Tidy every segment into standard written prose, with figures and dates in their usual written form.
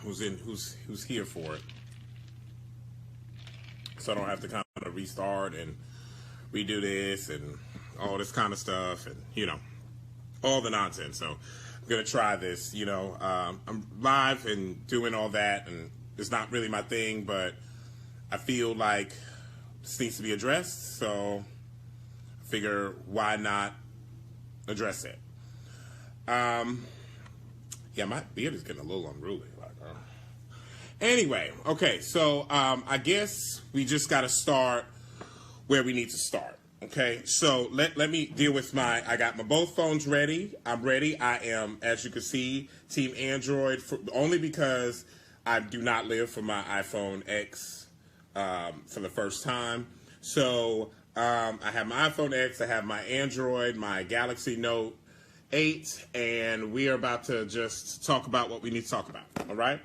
who's here for it, so I don't have to kind of restart and redo this and all this kind of stuff, and all the nonsense. So I'm gonna try this. I'm live and doing all that, and it's not really my thing, but I feel like this needs to be addressed, so I figure why not address it. Yeah, my beard is getting a little unruly. Anyway, okay, so I guess we just got to start where we need to start. Okay, so let me deal with I got my both phones ready. I'm ready. I am, as you can see, Team Android, only because I do not live for my iPhone X for the first time. So I have my iPhone X, I have my Android, my Galaxy Note 8, and we are about to just talk about what we need to talk about, all right?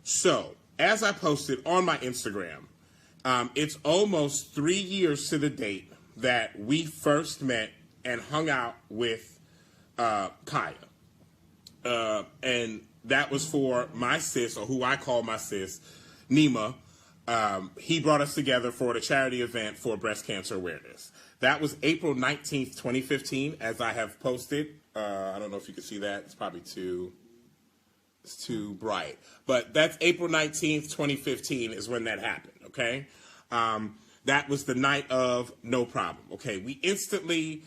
So, as I posted on my Instagram, it's almost 3 years to the date that we first met and hung out with khia. And that was for my sis, or who I call my sis, Nima. He brought us together for the charity event for breast cancer awareness. That was April 19th, 2015, as I have posted. I don't know if you can see that. It's probably too bright. But that's April 19th, 2015 is when that happened, okay? That was the night of no problem, okay? We instantly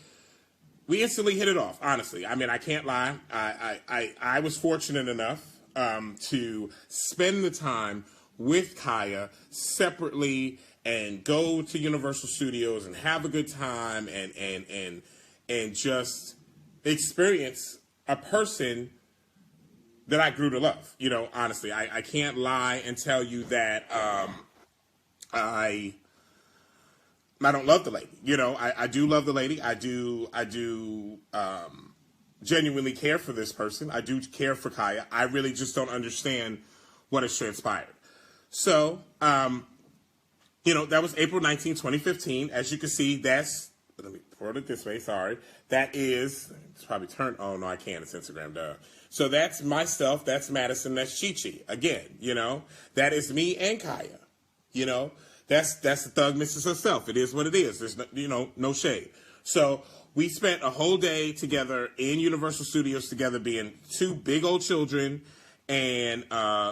hit it off, honestly. I mean, I can't lie. I was fortunate enough to spend the time with khia separately and go to Universal Studios and have a good time and just experience a person that I grew to love. Honestly, I can't lie and tell you that I don't love the lady. I do love the lady. I do genuinely care for this person. I do care for khia. I really just don't understand what has transpired. So, that was April 19, 2015. As you can see, let me put it this way, sorry. That is, it's probably turned, oh no, I can't, it's Instagram, duh. So that's myself, that's Madison, that's Chi-Chi. Again, that is me and khia. That's the thug missus herself. It is what it is. There's no shade. So we spent a whole day together in Universal Studios together, being two big old children. And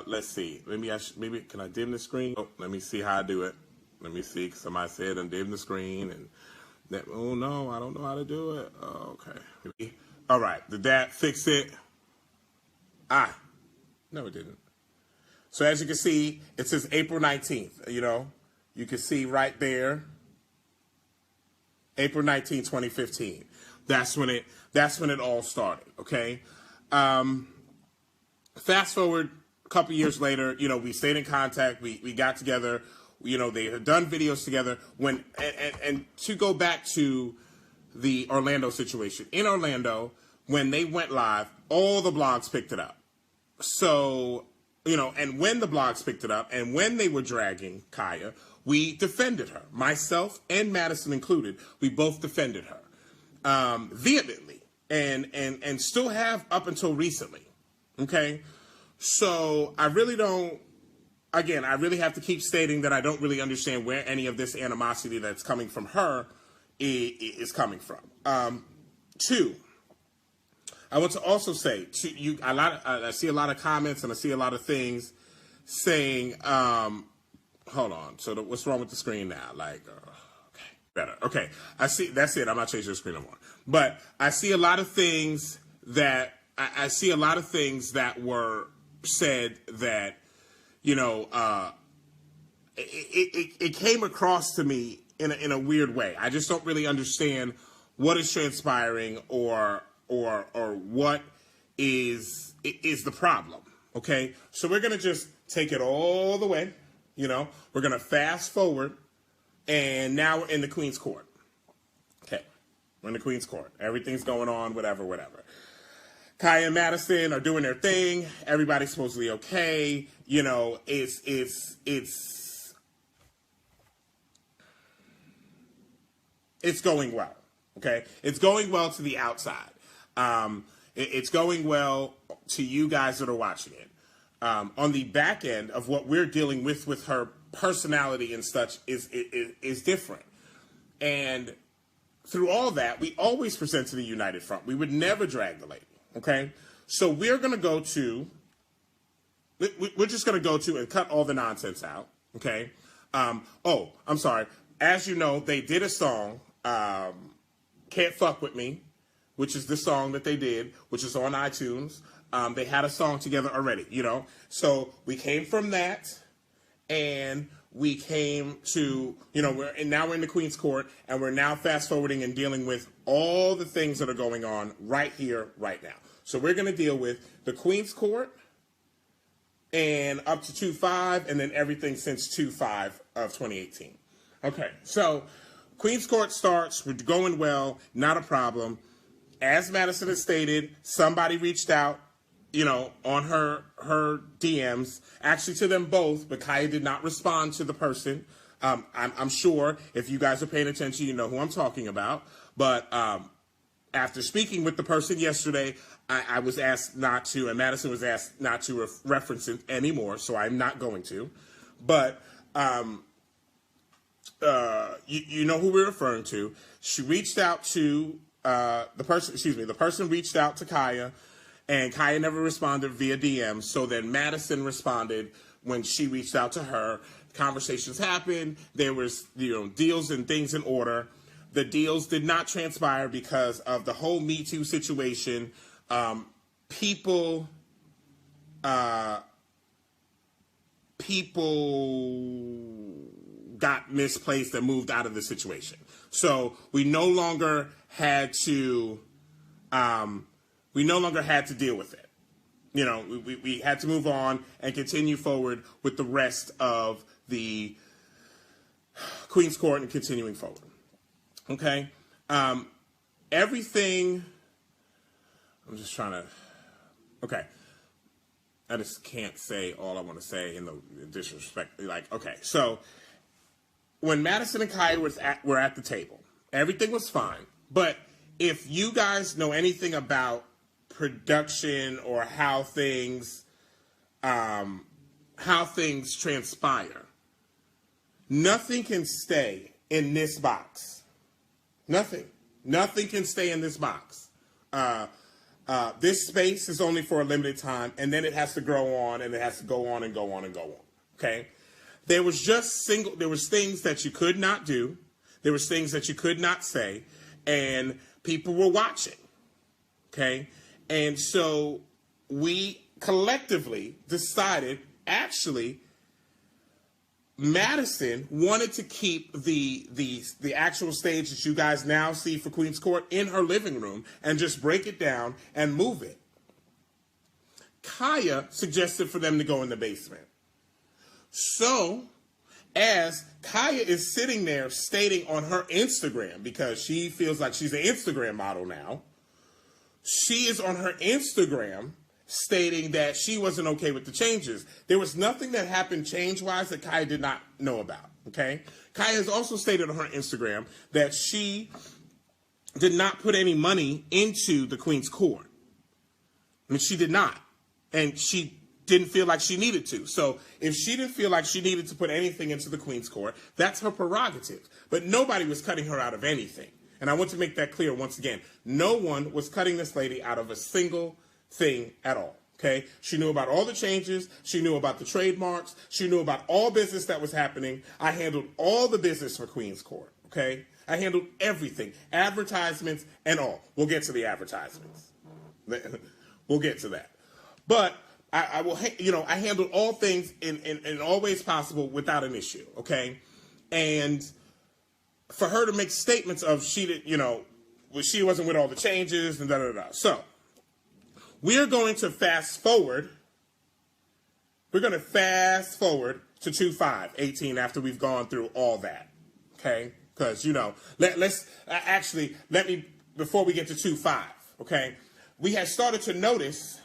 let's see. Maybe can I dim the screen? Oh, let me see how I do it. Let me see. Somebody said undim the screen, and that. Oh no, I don't know how to do it. Oh, okay. All right. Did that fix it? No, it didn't. So as you can see, it says April 19th. You can see right there. April 19th, 2015. That's when it all started. Okay. Fast forward a couple years later, we stayed in contact. We got together. They had done videos together. And to go back to the Orlando situation. In Orlando, when they went live, all the blogs picked it up. So, and when the blogs picked it up and when they were dragging khia, we defended her. Myself and Madison included, we both defended her vehemently and still have up until recently. Okay, so I really have to keep stating that I don't really understand where any of this animosity that's coming from her is coming from. Two, I want to also say to you, I see a lot of comments and I see a lot of things saying, hold on, so what's wrong with the screen now? Okay, better. Okay, I see, that's it, I'm not changing the screen no more. But I see a lot of things that, I see a lot of things that were said that, it came across to me in a weird way. I just don't really understand what is transpiring or what is the problem. Okay, so we're gonna just take it all the way. We're gonna fast forward, and now we're in the Queen's Court. Okay, we're in the Queen's Court. Everything's going on, whatever. khia and Madison are doing their thing. Everybody's supposedly okay. It's going well. Okay, it's going well to the outside. It's going well to you guys that are watching it. on the back end of what we're dealing with her personality and such is different. And through all that, we always presented a united front. We would never drag the lady, okay? So we're going to go to, we're just going to go to and cut all the nonsense out, okay? Oh, I'm sorry. As you know, they did a song, Can't Fuck With Me, which is the song that they did, which is on iTunes. They had a song together already, you know? So we came from that, and we came to, you know, now we're in the Queen's Court, and we're now fast forwarding and dealing with all the things that are going on right here, right now. So we're going to deal with the Queen's Court and up to 2-5, and then everything since 2-5 of 2018. Okay, so Queen's Court starts, we're going well, not a problem. As Madison has stated, somebody reached out, you know, on her DMs, actually to them both, but Khia did not respond to the person. I'm sure if you guys are paying attention, you know who I'm talking about. But after speaking with the person yesterday, I was asked not to, and Madison was asked not to reference it anymore, so I'm not going to. But you know who we're referring to. She reached out to the person reached out to Khia, and Khia never responded via DM. So then Madison responded when she reached out to her. Conversations happened. There was, you know, deals and things in order. The deals did not transpire because of the whole Me Too situation. People got misplaced and moved out of the situation. So we no longer had to deal with it. You know, we had to move on and continue forward with the rest of the Queen's Court and continuing forward. Okay? Everything, I'm just trying to, okay. I just can't say all I want to say in the disrespect. Like, okay, so when Madison and Khia were at the table, everything was fine. But if you guys know anything about production or how things transpire, nothing can stay in this box. Nothing can stay in this box. This space is only for a limited time, and then it has to grow on, and it has to go on and go on and go on. Okay? There was things that you could not do. There was things that you could not say, and people were watching. Okay? And so we collectively decided, actually, Madison wanted to keep the actual stage that you guys now see for Queen's Court in her living room and just break it down and move it. Khia suggested for them to go in the basement. So, as Khia is sitting there stating on her Instagram, because she feels like she's an Instagram model now, she is on her Instagram stating that she wasn't okay with the changes. There was nothing that happened change-wise that Khia did not know about, okay? Khia has also stated on her Instagram that she did not put any money into the Queen's Court. I mean, she did not. And she didn't feel like she needed to. So if she didn't feel like she needed to put anything into the Queen's Court, that's her prerogative. But nobody was cutting her out of anything. And I want to make that clear once again. No one was cutting this lady out of a single thing at all. Okay? She knew about all the changes. She knew about the trademarks. She knew about all business that was happening. I handled all the business for Queen's Court. Okay? I handled everything. Advertisements and all. We'll get to the advertisements. We'll get to that. But I will, you know, I handled all things in all ways possible without an issue. Okay? And for her to make statements of she did, you know, she wasn't with all the changes and da-da-da. So, we're going to fast forward. We're going to fast forward to 2/5/18 after we've gone through all that. Okay? Because, you know, let me, before we get to 2/5, okay? We had started to notice,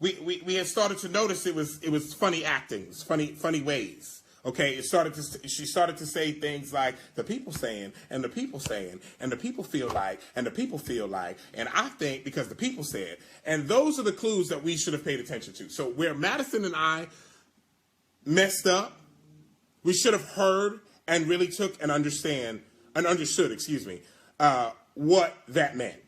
we had started to notice it was funny actings, funny ways Okay, she started to say things like the people saying, and the people saying, and the people feel like, and the people feel like, and I think because the people said. And those are the clues that we should have paid attention to. So where Madison and I messed up, we should have heard and really took and understood, what that meant.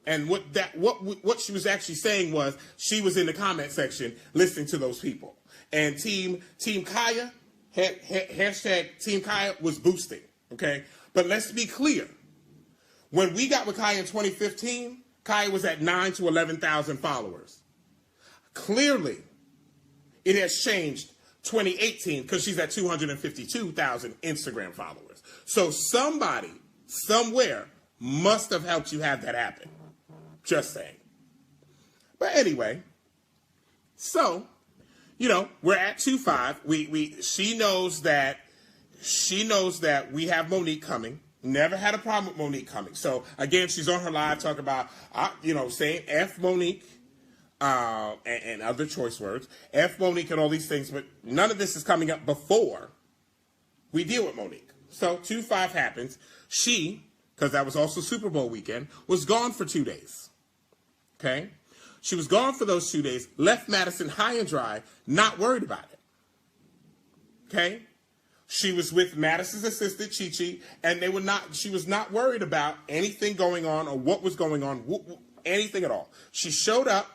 And what she was actually saying was she was in the comment section listening to those people. And Team Khia, hashtag Team Khia was boosting, okay? But let's be clear. When we got with Khia in 2015, Khia was at 9,000 to 11,000 followers. Clearly, it has changed 2018 because she's at 252,000 Instagram followers. So somebody, somewhere, must have helped you have that happen. Just saying. But anyway, so, we're at 2.5. She knows that we have Monique coming. Never had a problem with Monique coming. So again, she's on her live talking about, saying F Monique and other choice words, F Monique and all these things. But none of this is coming up before we deal with Monique. So 2.5 happens. She, because that was also Super Bowl weekend, was gone for 2 days. Okay? She was gone for those 2 days, left Madison high and dry, not worried about it. Okay? She was with Madison's assistant, Chi-Chi, and she was not worried about anything going on or what was going on, anything at all. She showed up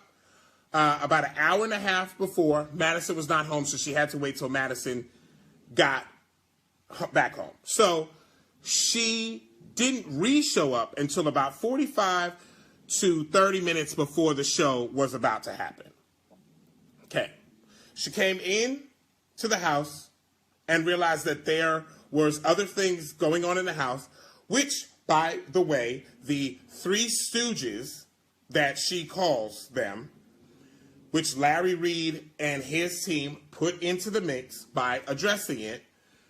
about an hour and a half before. Madison was not home, so she had to wait till Madison got back home. So she didn't re-show up until about 45 to 30 minutes before the show was about to happen. Okay. She came in to the house and realized that there was other things going on in the house, which, by the way, the Three Stooges that she calls them, which Larry Reid and his team put into the mix by addressing it.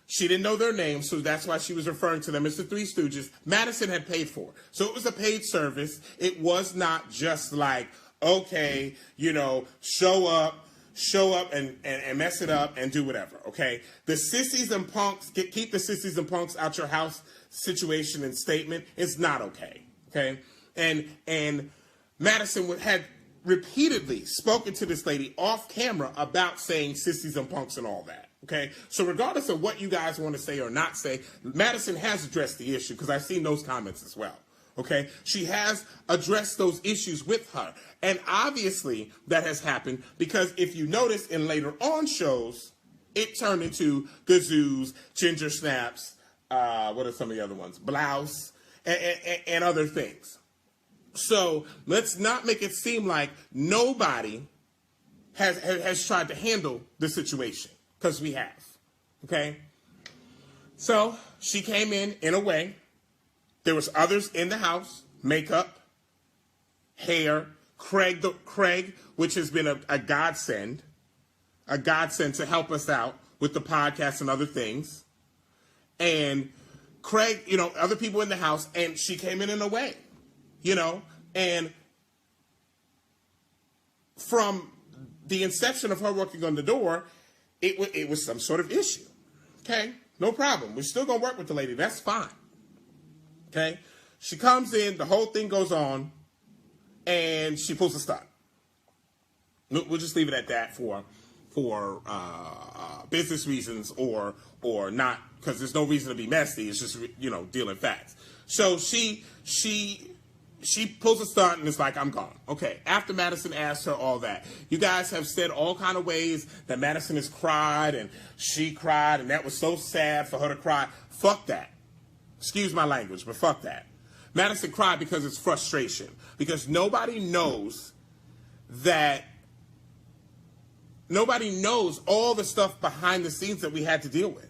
She didn't know their names, so that's why she was referring to them as the Three Stooges. Madison had paid for it. So it was a paid service. It was not just like, okay, show up and mess it up and do whatever, okay? The sissies and punks, keep the sissies and punks out your house situation and statement is not okay, okay? And Madison had repeatedly spoken to this lady off camera about saying sissies and punks and all that. Okay, so regardless of what you guys want to say or not say, Madison has addressed the issue because I've seen those comments as well. Okay, she has addressed those issues with her. And obviously that has happened because if you notice in later on shows, it turned into Gazoos, Ginger Snaps, what are some of the other ones? Blouse, and other things. So let's not make it seem like nobody has tried to handle the situation. Because we have, okay? So she came in a way. There was others in the house, makeup, hair, Craig, which has been a godsend to help us out with the podcast and other things. And Craig, other people in the house, and she came in a way, and from the inception of her working on the door, it was some sort of issue. Okay? No problem. We're still going to work with the lady. That's fine. Okay? She comes in, the whole thing goes on, and she pulls a stunt. We'll just leave it at that for business reasons or not, because there's no reason to be messy. It's just, dealing facts. So she pulls a stunt and it's like, I'm gone. Okay, after Madison asked her all that, you guys have said all kind of ways that Madison has cried and she cried and that was so sad for her to cry. Fuck that. Excuse my language, but fuck that. Madison cried because it's frustration. Because nobody knows all the stuff behind the scenes that we had to deal with.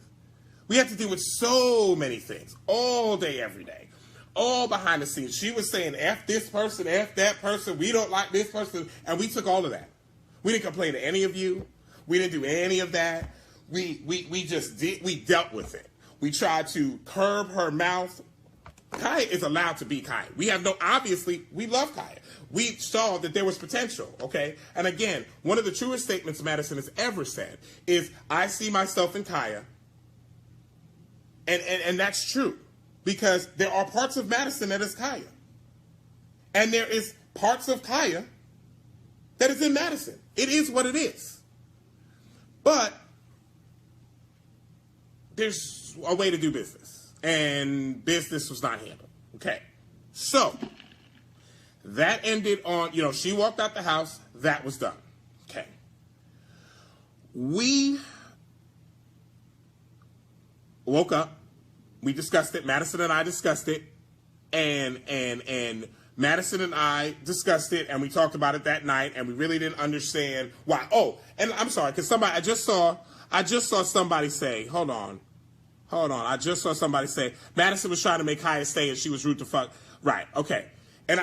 We had to deal with so many things all day, every day. All behind the scenes. She was saying, F this person, F that person, we don't like this person, and we took all of that. We didn't complain to any of you. We didn't do any of that. We dealt with it. We tried to curb her mouth. Khia is allowed to be Khia. Obviously, we love Khia. We saw that there was potential, okay? And again, one of the truest statements Madison has ever said is, I see myself in Khia, And that's true, because there are parts of Madison that is khia. And there is parts of khia that is in Madison. It is what it is. But there's a way to do business, and business was not handled. Okay. So that ended on, she walked out the house. That was done. Okay. We woke up. We discussed it. Madison and I discussed it. And Madison and I discussed it, and we talked about it that night, and we really didn't understand why. Oh, and I'm sorry, because I just saw somebody say, hold on. I just saw somebody say, Madison was trying to make khia stay, and she was rude to fuck. Right, okay. And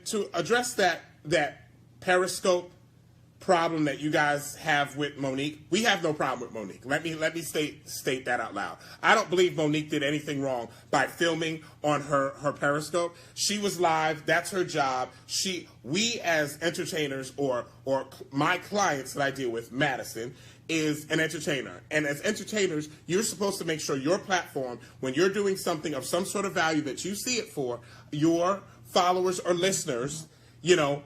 to address that Periscope problem that you guys have with Monique, we have no problem with Monique. Let me state that out loud. I don't believe Monique did anything wrong by filming on her Periscope. She was live. That's her job. We as entertainers, or my clients that I deal with, Madison, is an entertainer. And as entertainers, you're supposed to make sure your platform, when you're doing something of some sort of value that you see it for, your followers or listeners,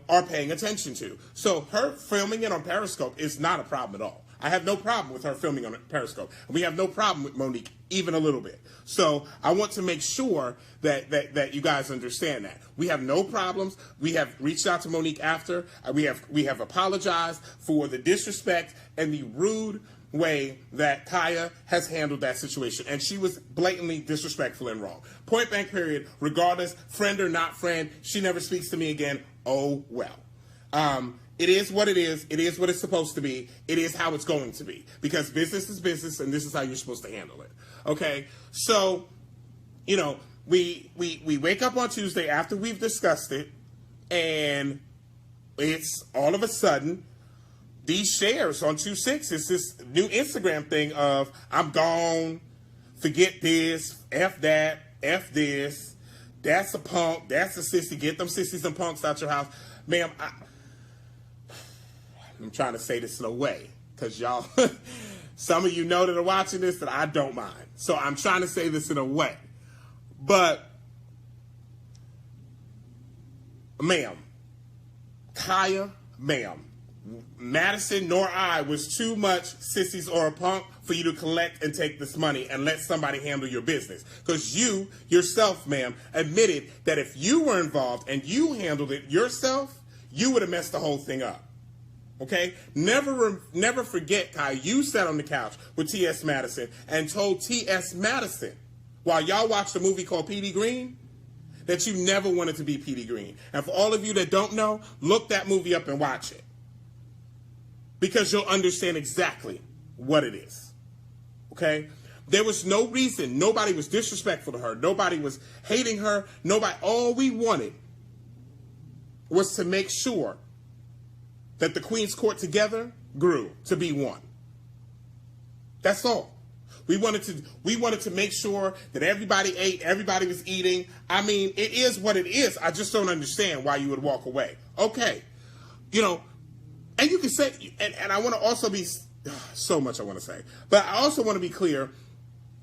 are paying attention to. So her filming it on Periscope is not a problem at all. I have no problem with her filming on Periscope. And we have no problem with Monique, even a little bit. So I want to make sure that you guys understand that. We have no problems. We have reached out to Monique after. We have apologized for the disrespect and the rude way that khia has handled that situation. And she was blatantly disrespectful and wrong. Point blank period. Regardless, friend or not friend, she never speaks to me again. Oh, well. It is what it is. It is what it's supposed to be. It is how it's going to be. Because business is business, and this is how you're supposed to handle it. Okay? So, we wake up on Tuesday after we've discussed it, and it's all of a sudden these shares on 2-6. It's this new Instagram thing of, I'm gone, forget this, F that, F this, that's a punk, that's a sissy, get them sissies and punks out your house. Ma'am, I'm trying to say this in a way, because y'all, some of you know that are watching this that I don't mind. So I'm trying to say this in a way. But, ma'am, khia, ma'am, Madison nor I was too much sissies or a punk for you to collect and take this money and let somebody handle your business. Because you, yourself, ma'am, admitted that if you were involved and you handled it yourself, you would have messed the whole thing up. Okay? Never forget, Kai, you sat on the couch with T.S. Madison and told T.S. Madison, while y'all watched a movie called P.D. Green, that you never wanted to be P.D. Green. And for all of you that don't know, look that movie up and watch it. Because you'll understand exactly what it is. Okay? There was no reason. Nobody was disrespectful to her. Nobody was hating her. All we wanted was to make sure that the Queen's Court together grew to be one. That's all. We wanted to make sure that everybody ate, everybody was eating. I mean, it is what it is. I just don't understand why you would walk away. Okay. And you can say, and I want to also be, so much I want to say, but I also want to be clear,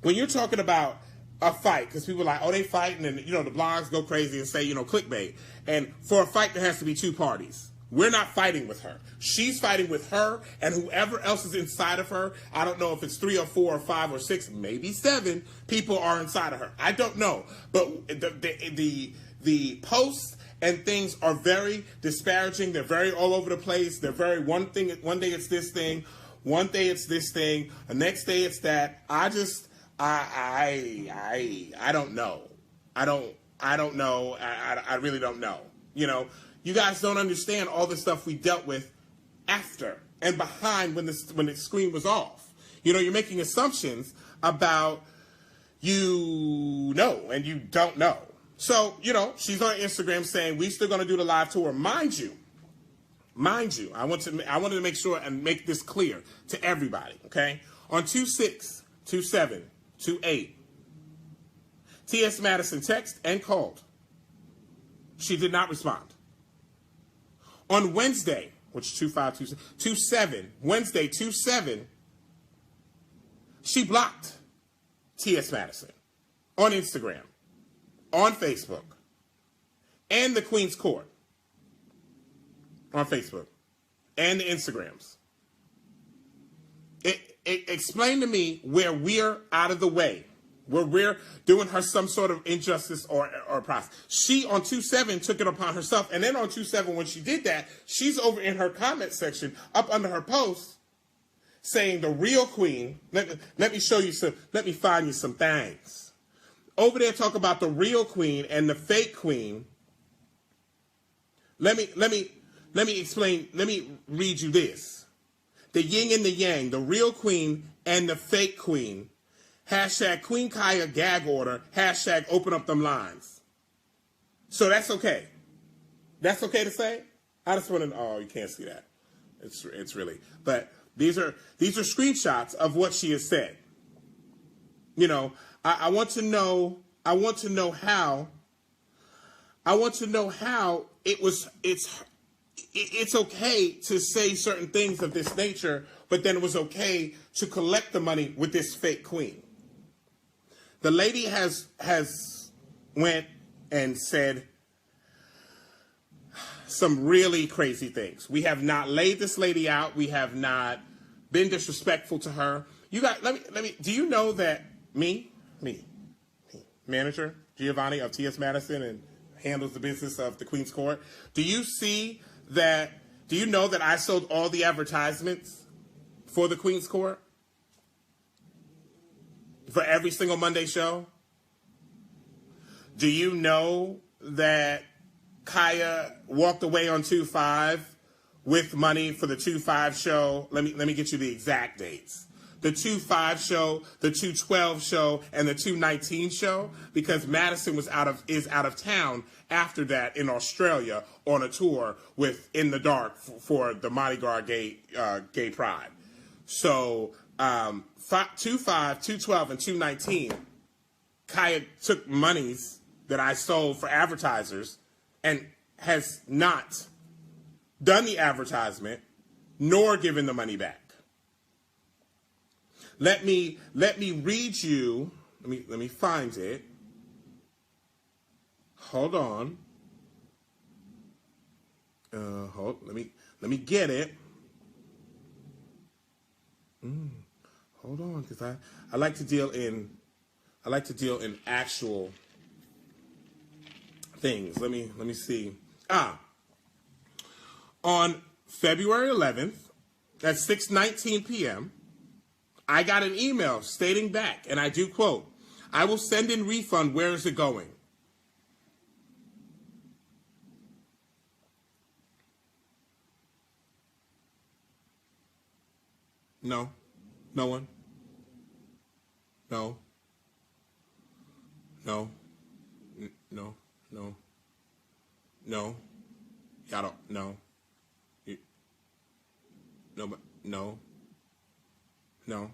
when you're talking about a fight, because people are like, oh, they fighting, and, the blogs go crazy and say, clickbait. And for a fight, there has to be two parties. We're not fighting with her. She's fighting with her and whoever else is inside of her. I don't know if it's 3 or 4 or 5 or 6, maybe 7 people are inside of her. I don't know. But the posts and things are very disparaging. They're very all over the place. They're very one day it's this thing, one day it's this thing, the next day it's that. I don't know. I don't know. I really don't know. You guys don't understand all the stuff we dealt with after and behind when the screen was off. You're making assumptions about and you don't know. So, she's on Instagram saying, we still going to do the live tour. Mind you, I wanted to make sure and make this clear to everybody, okay? On 2/6, 2/7, 2/8, T.S. Madison texted and called. She did not respond. On Wednesday, which is 2/5, 2/7, Wednesday, 2/7, she blocked T.S. Madison on Instagram, on Facebook, and the Queen's Court on Facebook and the Instagrams. Explain to me where we're out of the way, where we're doing her some sort of injustice or process. She on 2-7 took it upon herself, and then on 2-7 when she did that, she's over in her comment section up under her post saying the real queen. Let me show you some. Let me find you some things over there. Talk about the real queen and the fake queen. Let me explain. Let me read you this. The yin and the yang, the real queen and the fake queen. Hashtag Queen Khia gag order. Hashtag open up them lines. So that's okay. That's okay to say? I just want to, oh, you can't see that. It's really, but these are screenshots of what she has said. You know, I want to know how it's okay to say certain things of this nature, but then it was okay to collect the money with this fake queen. The lady has went and said some really crazy things. We have not laid this lady out. We have not been disrespectful to her. You got, let me, do you know that me, manager Giovanni of T.S. Madison and handles the business of the Queen's Court, do you know that I sold all the advertisements for the Queen's Court? For every single Monday show? Do you know that Khia walked away on 2-5 with money for the 2-5 show? Let me get you the exact dates. The 2-5 show, the 2-12 show, and the 2-19 show, because Madison is out of town after that in Australia on a tour with In the Dark for the Mardi Gras gay pride. So 2-5, 2-12, and 2-19, Khia took monies that I sold for advertisers and has not done the advertisement nor given the money back. Let me read you. Let me find it. Hold on. Let me get it. Hold on, because I like to deal in actual things. Let me see. On February 11th at 6:19 p.m. I got an email stating back, and I do quote, "I will send in refund. Where is it going?" No. No one? No. No. No. No. No. Y'all don't. No. No, but no. No.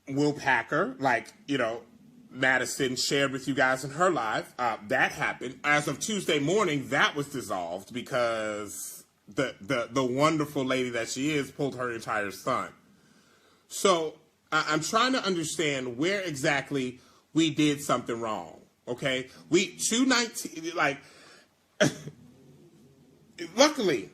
Will Packer, Madison shared with you guys in her live, that happened. As of Tuesday morning, that was dissolved because the wonderful lady that she is pulled her entire son. So I'm trying to understand where exactly we did something wrong. Okay, 219, luckily,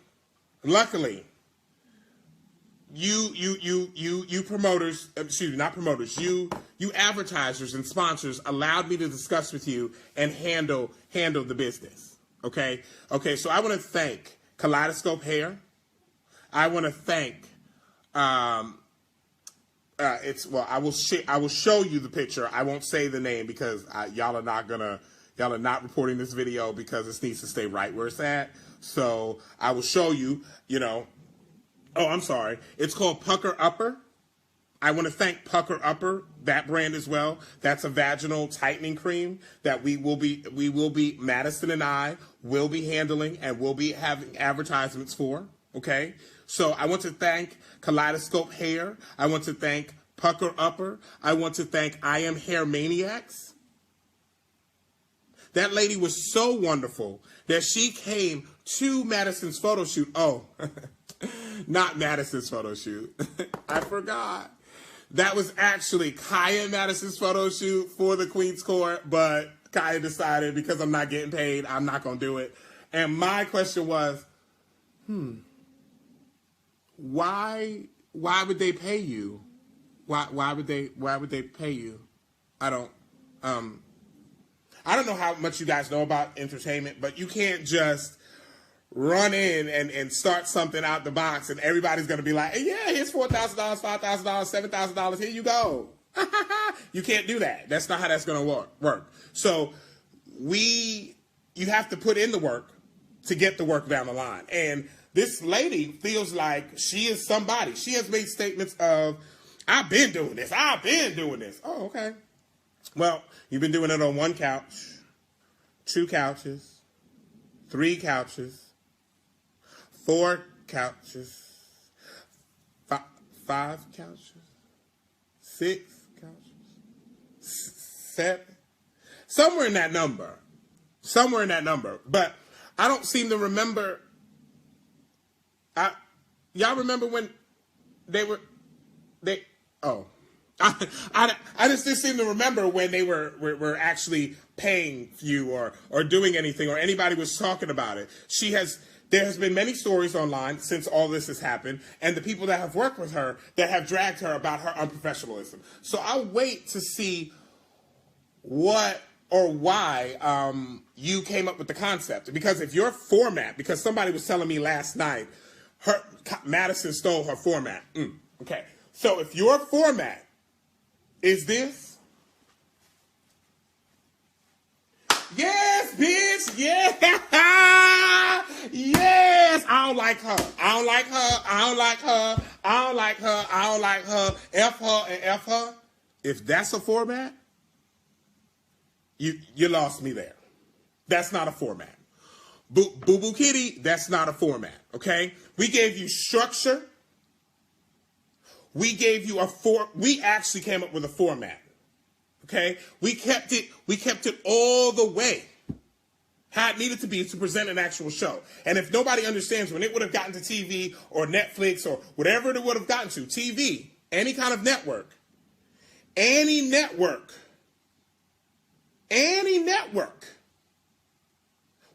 you promoters, excuse me, not promoters, you advertisers and sponsors allowed me to discuss with you and handle the business. Okay, so I want to thank Kaleidoscope Hair. I want to thank I will show you the picture. I won't say the name because y'all are not reporting this video because it needs to stay right where it's at. So I will show you, oh, I'm sorry. It's called Pucker Upper. I want to thank Pucker Upper, that brand as well. That's a vaginal tightening cream that we will be, Madison and I will be handling and will be having advertisements for. Okay. So I want to thank Kaleidoscope Hair. I want to thank Pucker Upper. I want to thank I Am Hair Maniacs. That lady was so wonderful that she came to Madison's photo shoot. Oh, not Madison's photo shoot. I forgot. that was actually Khia and Madison's photo shoot for the Queen's Court, but Khia decided because I'm not getting paid, I'm not going to do it. And my question was, why would they pay you? Why would they pay you? I don't know how much you guys know about entertainment, but you can't just run in and start something out the box and everybody's going to be like, hey, yeah, here's $4,000, $5,000, $7,000, here you go. You can't do that. That's not how that's going to work. So you have to put in the work to get the work down the line. And this lady feels like she is somebody. She has made statements of, I've been doing this. Oh, okay. Well, you've been doing it on 1 couch, 2 couches, 3 couches, 4 couches, 5 couches, 6 couches, 7, somewhere in that number. But I don't seem to remember. Y'all remember when I just didn't seem to remember when they were actually paying you or doing anything or anybody was talking about it. There has been many stories online since all this has happened, and the people that have worked with her that have dragged her about her unprofessionalism. So I'll wait to see what or why you came up with the concept. Because if your format, because somebody was telling me last night, Madison stole her format. Okay. So if your format is this, yes, bitch, yeah, yes, I don't like her, F her and F her. If that's a format, you lost me there. That's not a format. Boo Boo Kitty, that's not a format, okay? We gave you structure. We gave you we actually came up with a format, okay? We kept it all the way how it needed to be to present an actual show. And if nobody understands, when it would have gotten to TV or Netflix or whatever it would have gotten to, TV, any kind of network, any network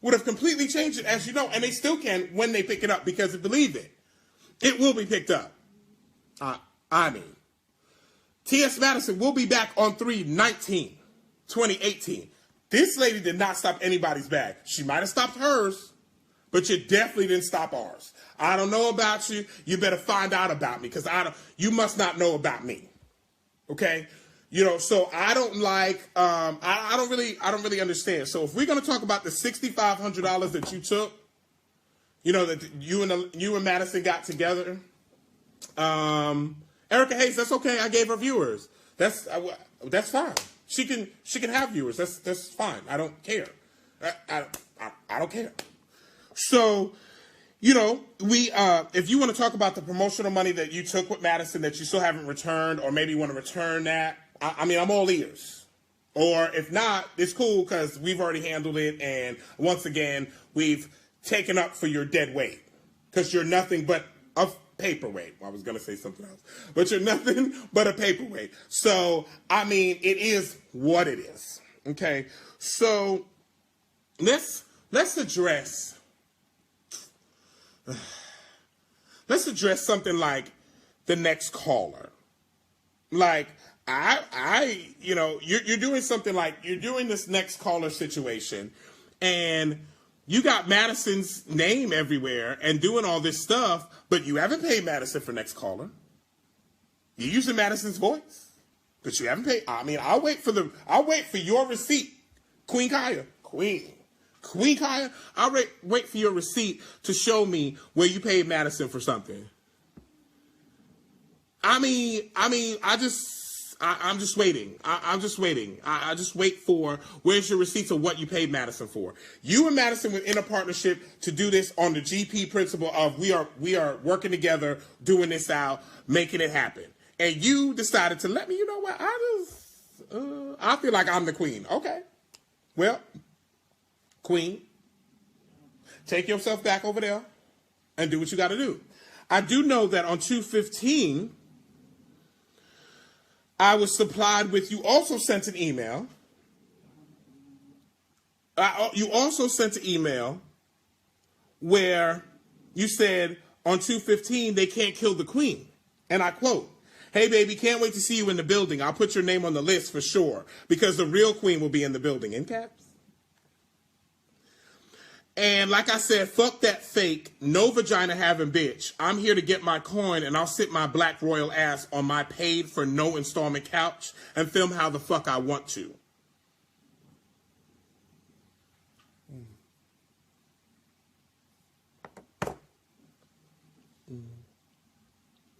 would have completely changed it, as you know, and they still can when they pick it up, because believe it will be picked up. T.S. Madison will be back on 3/19/2018. This lady did not stop anybody's bag. She might have stopped hers, but you definitely didn't stop ours. I don't know about you. You better find out about me, because you must not know about me. Okay? So I don't like, I don't really understand. So if we're going to talk about the $6,500 that you took, that you and Madison got together, Erica Hayes, that's okay. I gave her viewers. That's fine. She can have viewers. That's fine. I don't care. I don't care. So, if you want to talk about the promotional money that you took with Madison that you still haven't returned, or maybe you want to return that, I'm all ears. Or if not, it's cool, because we've already handled it, and once again, we've taken up for your dead weight, because you're nothing but a paperweight. Well, I was going to say something else, but you're nothing but a paperweight. So, it is what it is. Okay, so let's address something like the next caller. Like, you're doing something like, you're doing this next caller situation, and you got Madison's name everywhere and doing all this stuff, but you haven't paid Madison for next caller. You're using Madison's voice, but you haven't paid. I'll wait for your receipt, Queen Khia. Queen Khia, I'll wait for your receipt to show me where you paid Madison for something. I'm just waiting. I'm just waiting. I just wait for, where's your receipts of what you paid Madison for? You and Madison were in a partnership to do this on the GP principle of we are working together, doing this out, making it happen. And you decided to let me, you know what, I feel like I'm the queen. Okay. Well, queen, take yourself back over there and do what you got to do. I do know that on 2/15, I was supplied with, you also sent an email. You also sent an email where you said on 2/15 they can't kill the queen. And I quote, "Hey baby, can't wait to see you in the building. I'll put your name on the list for sure because the real queen will be in the building," in caps. And like I said, fuck that fake, no vagina having bitch. I'm here to get my coin and I'll sit my black royal ass on my paid for no installment couch and film how the fuck I want to.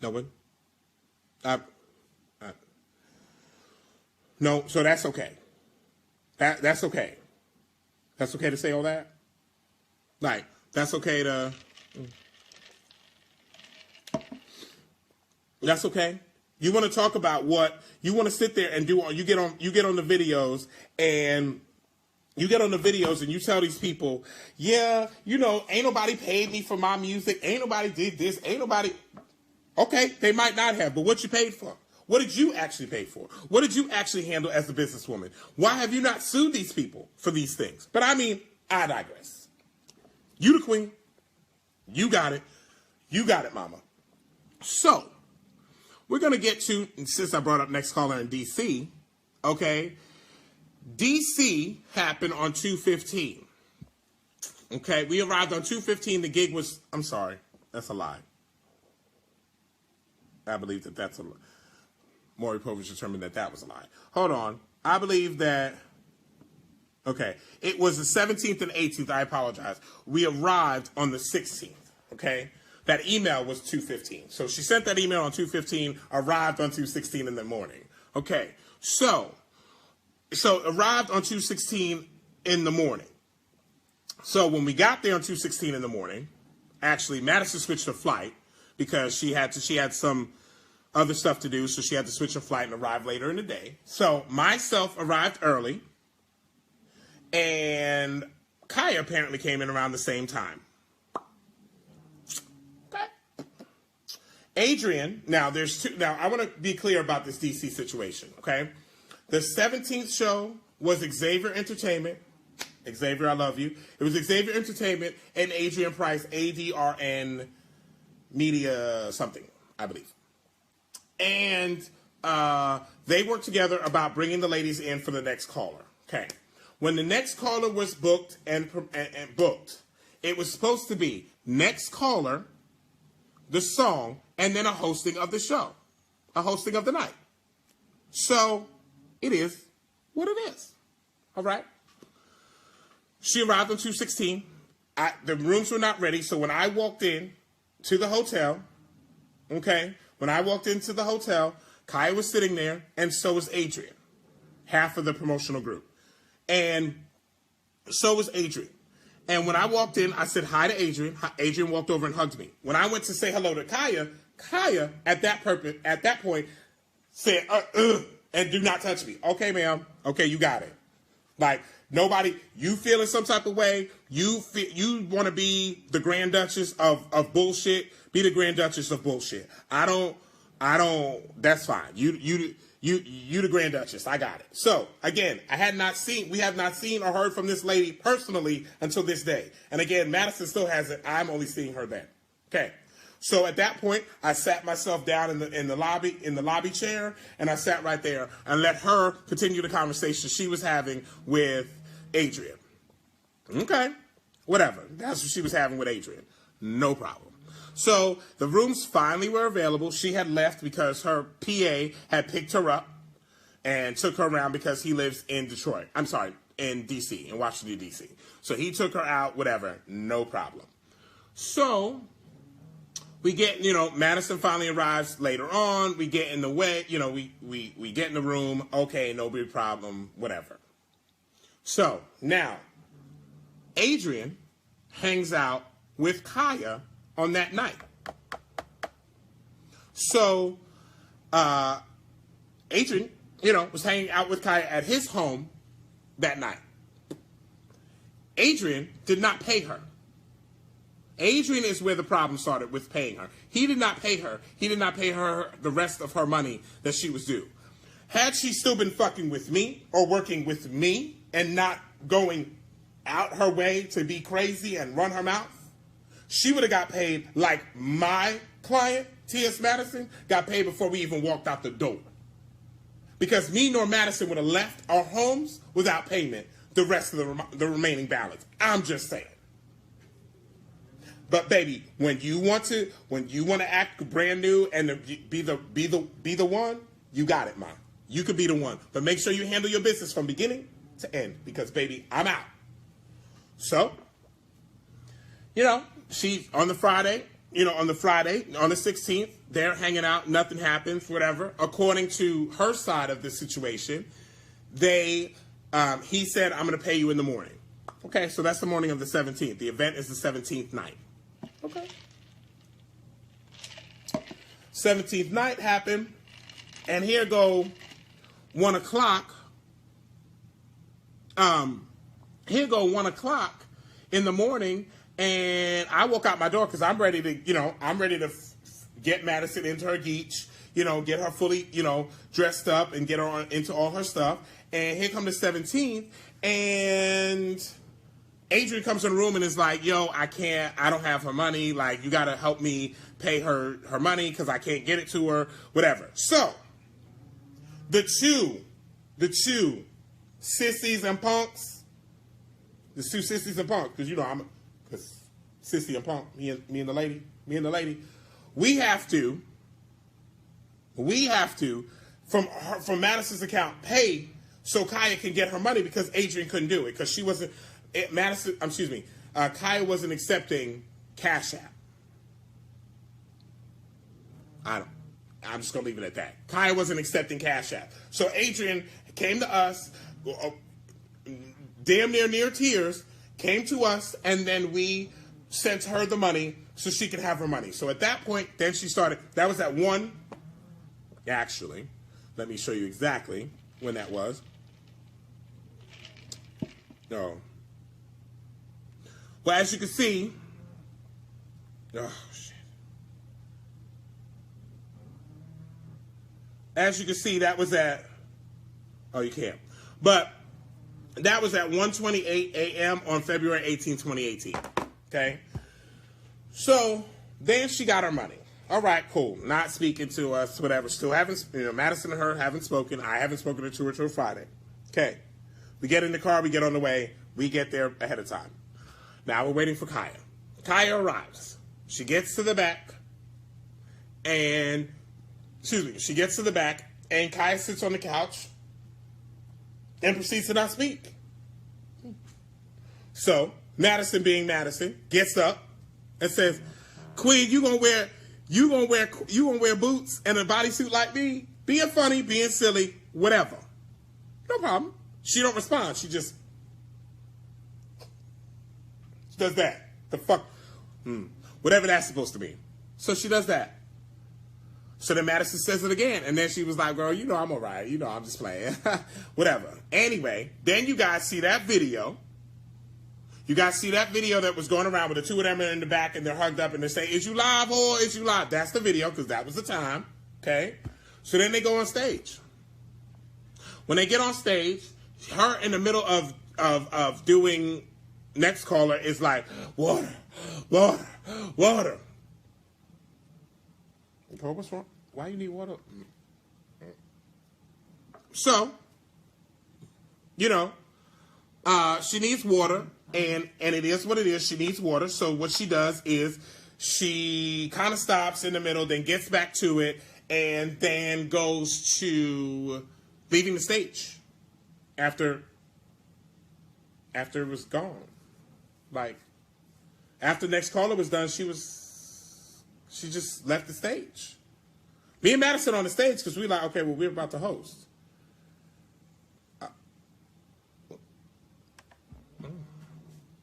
No one? No, so that's okay. That's okay. That's okay to say all that? Like, that's okay to... That's okay? You want to talk about what... You want to sit there and do... You get on the videos and... You get on the videos and you tell these people, yeah, you know, ain't nobody paid me for my music. Ain't nobody did this. Ain't nobody... Okay, they might not have, but what you paid for? What did you actually pay for? What did you actually handle as a businesswoman? Why have you not sued these people for these things? But I mean, I digress. You the queen. You got it. You got it, mama. So, we're going to get to, since I brought up Next Caller in D.C., okay, D.C. happened on 2/15. Okay, we arrived on 2/15. The gig was, I'm sorry, that's a lie. I believe that that's a lie. Maury Povich determined that that was a lie. Hold on. I believe that, okay, it was the 17th and 18th. I apologize. We arrived on the 16th, okay? That email was 2:15. So she sent that email on 2:15, arrived on 2:16 in the morning. Okay, so arrived on 2:16 in the morning. So when we got there on 2:16 in the morning, actually Madison switched her flight because she had some other stuff to do, so she had to switch her flight and arrive later in the day. So myself arrived early, and Khia apparently came in around the same time. Okay. Adrian, now there's two. Now I want to be clear about this DC situation. Okay, the 17th show was Xavier Entertainment. Xavier, I love you. It was Xavier Entertainment and Adrian Price, ADRN Media something, I believe. And they worked together about bringing the ladies in for the Next Caller. Okay. When the Next Caller was booked and booked, it was supposed to be Next Caller, the song, and then a hosting of the show, a hosting of the night. So it is what it is. All right. She arrived on 2:16. The rooms were not ready, so when I walked in to the hotel, okay, when I walked into the hotel, Khia was sitting there, and so was Adrian, half of the promotional group. And so was Adrian. And when I walked in, I said hi to Adrian. Adrian walked over and hugged me. When I went to say hello to Khia at that point said, and do not touch me. Okay, ma'am. Okay, you got it. Like, nobody, you feeling some type of way, you want to be the Grand Duchess of bullshit, be the Grand Duchess of bullshit. I don't, that's fine. You the Grand Duchess. I got it. So, again, we have not seen or heard from this lady personally until this day. And again, Madison still has it. I'm only seeing her then. Okay. So at that point, I sat myself down in the lobby chair, and I sat right there and let her continue the conversation she was having with Adrian. Okay, whatever. That's what she was having with Adrian. No problem. So the rooms finally were available. She had left because her PA had picked her up and took her around because he lives in Detroit. I'm sorry, in D.C., in Washington, D.C. So he took her out, whatever, no problem. So we get, Madison finally arrives later on. We get in the way, we get in the room. Okay, no big problem, whatever. So now, Adrian hangs out with Khia on that night. So Adrian, was hanging out with Khia at his home that night. Adrian did not pay her. Adrian is where the problem started with paying her. He did not pay her. He did not pay her the rest of her money that she was due. Had she still been fucking with me or working with me and not going out her way to be crazy and run her mouth, she would have got paid like my client, T.S. Madison, got paid before we even walked out the door. Because me nor Madison would have left our homes without payment the rest of the remaining balance. I'm just saying. But baby, when you want to act brand new and be the one, you got it, ma. You could be the one. But make sure you handle your business from beginning to end. Because baby, I'm out. So, she on the 16th, they're hanging out, nothing happens, whatever. According to her side of the situation, he said, I'm going to pay you in the morning. Okay, so that's the morning of the 17th. The event is the 17th night. Okay. 17th night happened, and here go 1 o'clock. Here go 1 o'clock in the morning, and I walk out my door because I'm ready to, get Madison into her geech, get her fully, dressed up and get her into all her stuff. And here come the 17th, and Adrian comes in the room and is like, yo, I don't have her money. Like, you got to help me pay her money because I can't get it to her, whatever. So, the two sissies and punks, because because sissy and punk, me and the lady, we have to, from Madison's account, pay so Khia can get her money because Adrian couldn't do it because she wasn't, Khia wasn't accepting Cash App. I'm just going to leave it at that. Khia wasn't accepting Cash App. So Adrian came to us, damn near tears, came to us, and then we sent her the money so she could have her money. So at that point, then she started, that was at 1, actually, let me show you exactly when that was. No. Well, as you can see, as you can see, that was at, you can't. But that was at 1:28 a.m. on February 18, 2018. Okay? So then she got her money. All right, cool. Not speaking to us, whatever. Still haven't, Madison and her haven't spoken. I haven't spoken to her till Friday. Okay. We get in the car, we get on the way, we get there ahead of time. Now we're waiting for Khia. Khia arrives. She gets to the back, and, Khia sits on the couch and proceeds to not speak. So, Madison being Madison, gets up and says, Queen, you gonna wear boots and a bodysuit like me? Being funny, being silly, whatever. No problem. She don't respond. She does that. The fuck? Whatever that's supposed to mean. So she does that. So then Madison says it again. And then she was like, girl, I'm all right. I'm just playing. Whatever. Anyway, then you guys see that video. You guys see that video that was going around with the two of them in the back and they're hugged up and they say, is you live, or is you live? That's the video because that was the time. Okay? So then they go on stage. When they get on stage, her in the middle of doing Next Caller is like, water. Okay, what's wrong? Why you need water? So, she needs water, and it is what it is. She needs water. So what she does is she kind of stops in the middle, then gets back to it, and then goes to leaving the stage after it was gone. Like, after Next Caller was done, she just left the stage. Me and Madison on the stage because we like, okay, well, we're about to host.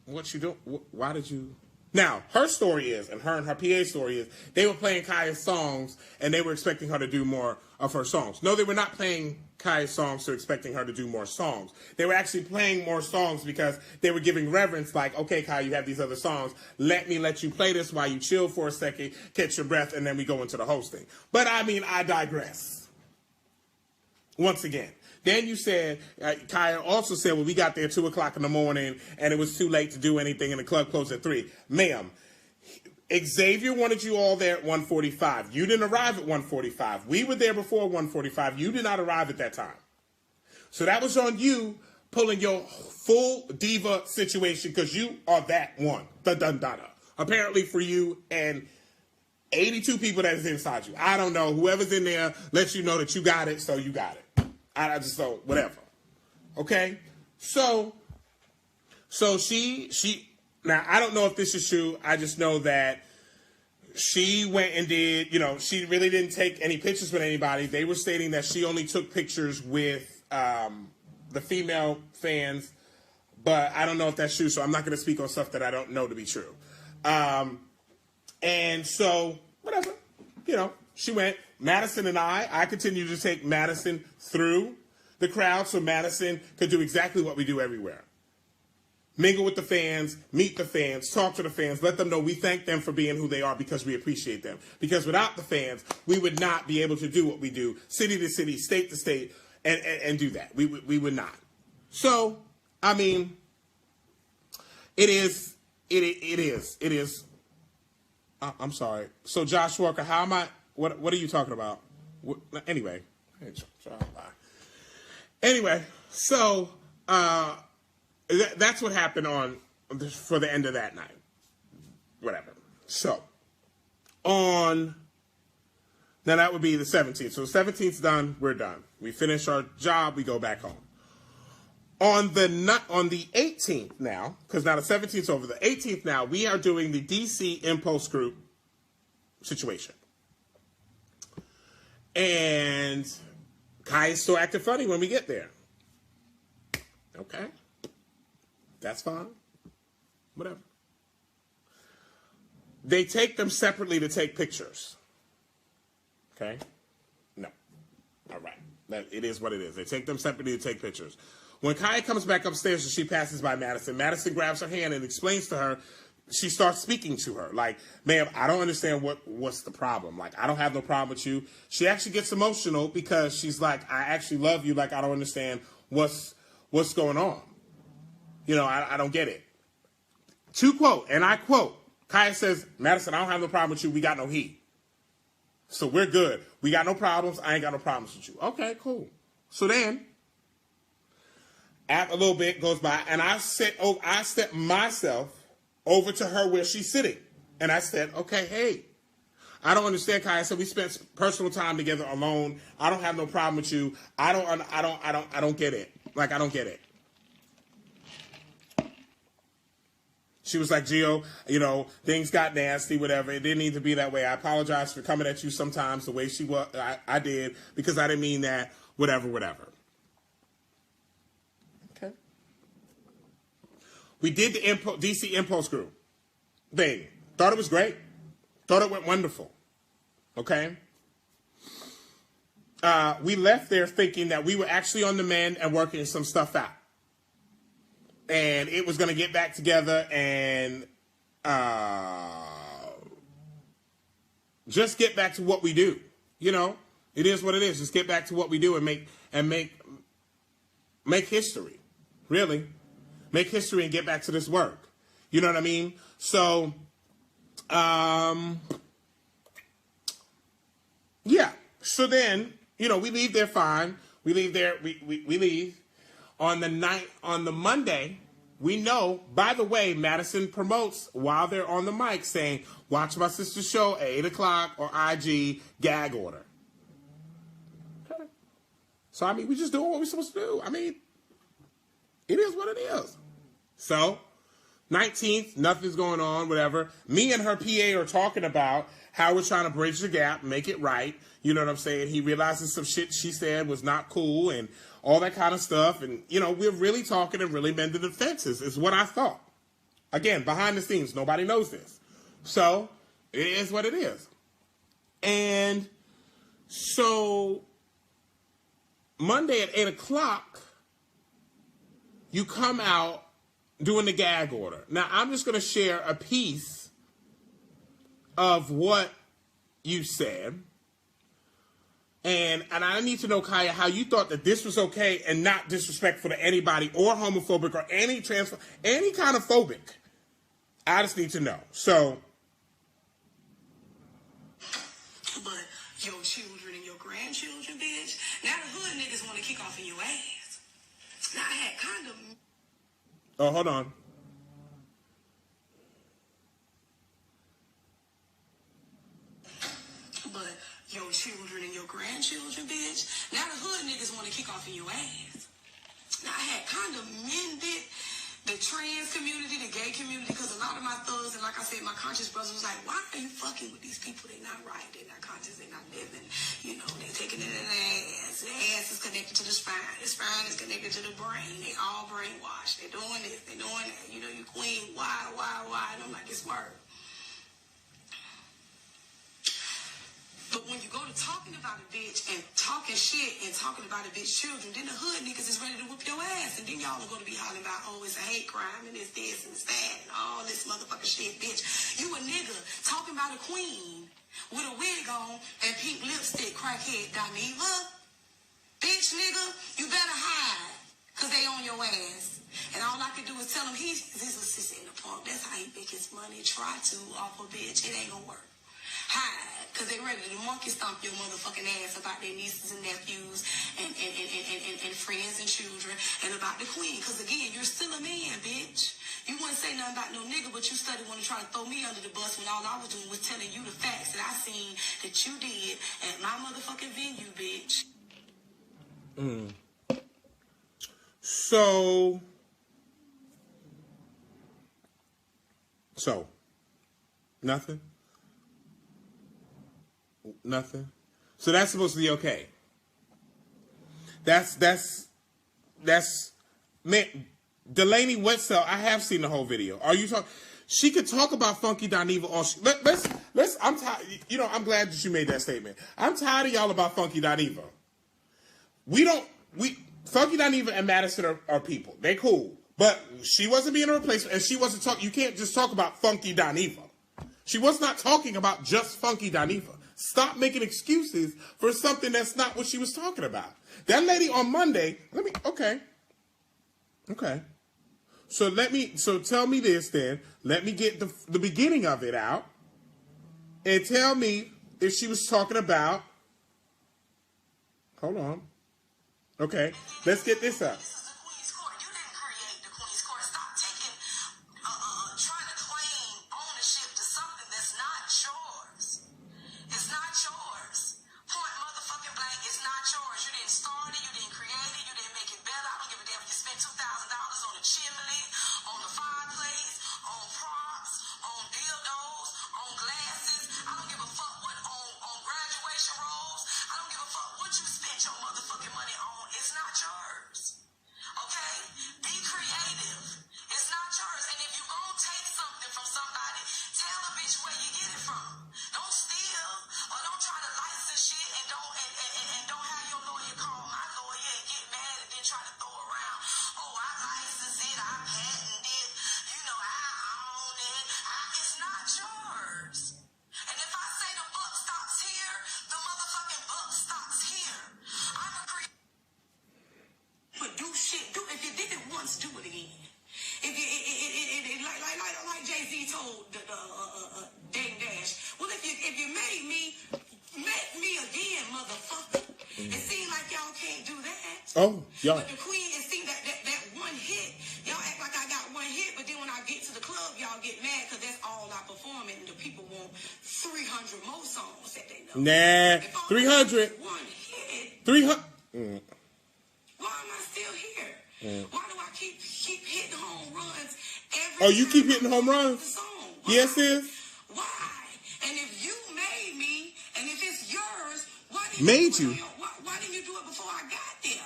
What you do? Why did you? Now, her story is, and her PA story is, they were playing Khia's songs, and they were expecting her to do more of her songs. No, they were not playing Khia's songs to expecting her to do more songs. They were actually playing more songs because they were giving reverence, like, okay, Khia, you have these other songs. Let you play this while you chill for a second, catch your breath, and then we go into the hosting. But, I digress. once again. Then you said, Kaya also said, well, we got there 2 o'clock in the morning and it was too late to do anything and the club closed at 3. Ma'am, Xavier wanted you all there at 1:45. You didn't arrive at 1:45. We were there before 1:45. You did not arrive at that time. So that was on you pulling your full diva situation because you are that one. Dun-dun-dun-dun. Apparently for you and 82 people that is inside you. I don't know. Whoever's in there lets you know that you got it, so you got it. I just don't, whatever. Okay? So she, now I don't know if this is true. I just know that she went and did, she really didn't take any pictures with anybody. They were stating that she only took pictures with the female fans, but I don't know if that's true, so I'm not going to speak on stuff that I don't know to be true. And so, whatever, she went. Madison and I continued to take Madison through the crowd so Madison could do exactly what we do everywhere. Mingle with the fans, meet the fans, talk to the fans, let them know we thank them for being who they are because we appreciate them. Because without the fans, we would not be able to do what we do, city to city, state to state, and do that. We would not. So, I mean, it is. I'm sorry. So, Josh Walker, how am I? What are you talking about? Anyway, so that's what happened for the end of that night. Whatever. So now that would be the 17th. So the 17th's done. We're done. We finish our job. We go back home. On the 18th now, because now the 17th's over. The 18th now, we are doing the DC Impulse Group situation. And Kai is still acting funny when we get there. Okay. That's fine. Whatever. They take them separately to take pictures. Okay? No. All right. It is what it is. They take them separately to take pictures. When Kai comes back upstairs and she passes by Madison, Madison grabs her hand and explains to her. She starts speaking to her like, ma'am, I don't understand what's the problem. Like, I don't have no problem with you. She actually gets emotional because she's like, I actually love you. Like, I don't understand what's going on. I don't get it. To quote, and I quote, Kaya says, Madison, I don't have no problem with you. We got no heat. So we're good. We got no problems. I ain't got no problems with you. Okay, cool. So then, after a little bit goes by, and I step myself over to her where she's sitting. And I said, okay, hey, I don't understand, Kai. I said, we spent personal time together alone. I don't have no problem with you. I don't get it. Like, I don't get it. She was like, Gio, things got nasty, whatever. It didn't need to be that way. I apologize for coming at you sometimes the way she was. I did because I didn't mean that, whatever. Okay. We did the DC Impulse Group thing. Thought it was great. Thought it went wonderful. Okay. We left there thinking that we were actually on the mend and working some stuff out. And it was going to get back together and just get back to what we do. It is what it is. Just get back to what we do and make history. Really. Make history and get back to this work. You know what I mean? So, yeah. So then, we leave there fine. We leave there. We leave. On the Monday, we know, by the way, Madison promotes while they're on the mic saying, watch my sister's show at 8 o'clock or IG gag order. Okay. So, I mean, we just doing what we're supposed to do. I mean, it is what it is. So, 19th, nothing's going on, whatever. Me and her PA are talking about how we're trying to bridge the gap, make it right. You know what I'm saying? He realizes some shit she said was not cool and all that kind of stuff. And, we're really talking and really mending the fences is what I thought. Again, behind the scenes, nobody knows this. So, it is what it is. And so, Monday at 8 o'clock, you come out doing the gag order. Now, I'm just going to share a piece of what you said. And I need to know, Khia, how you thought that this was okay and not disrespectful to anybody or homophobic or any kind of phobic. I just need to know. So. But your children and your grandchildren, bitch, now the hood niggas want to kick off in your ass. Now I had condom. Oh, hold on. But your children and your grandchildren, bitch, now the hood niggas want to kick off in your ass. Now I had condemned the trans community, the gay community, because a lot of my thugs, and like I said, my conscious brothers was like, why are you fucking with these people? They're not right. They're not conscious. They're not living. You know, they're taking it in their ass. Their ass is connected to the spine. The spine is connected to the brain. They all brainwashed. They're doing this. They're doing that. You know, you queen. Why? And I'm like, it's work. But when you go to talking about a bitch and talking shit and talking about a bitch children, then the hood niggas is ready to whip your ass. And then y'all are going to be hollering about, oh, it's a hate crime and it's this and it's that and all this motherfucking shit, bitch. You a nigga talking about a queen with a wig on and pink lipstick, crackhead Daniva. Bitch, nigga, you better hide because they on your ass. And all I can do is tell him he's a sissy in the park. That's how he make his money. Try to off a bitch. It ain't going to work. Hide, because they ready to monkey stomp your motherfucking ass about their nieces and nephews and friends and children and about the queen. Because again, you're still a man, bitch. You wouldn't say nothing about no nigga, but you study want to try to throw me under the bus when all I was doing was telling you the facts that I seen that you did at my motherfucking venue, bitch. So, nothing? Nothing? So that's supposed to be okay. That's man, Delaney Wetzel, I have seen the whole video. Are you talking? She could talk about Funky Dineva all let's I'm tired, you know, I'm glad that you made that statement. I'm tired of y'all about Funky Dineva. Funky Dineva and Madison are people. They cool. But she wasn't being a replacement, and she wasn't talking. You can't just talk about Funky Dineva. She was not talking about just Funky Dineva. Stop making excuses for something that's not what she was talking about. That lady on Monday, okay. So tell me this then. Let me get the beginning of it out. And tell me if she was talking about, hold on. Okay, let's get this up. Oh, y'all. But the queen is see that one hit. Y'all act like I got one hit, but then when I get to the club, y'all get mad because that's all I perform and the people want 300 more songs that they know. Nah, 300. One hit. 300. Why am I still here? Why do I keep hitting home runs every Oh, you keep hitting home runs? Yes, sis. Why? And if you made me, and if it's yours, why didn't made you? Why didn't you do it before I got there?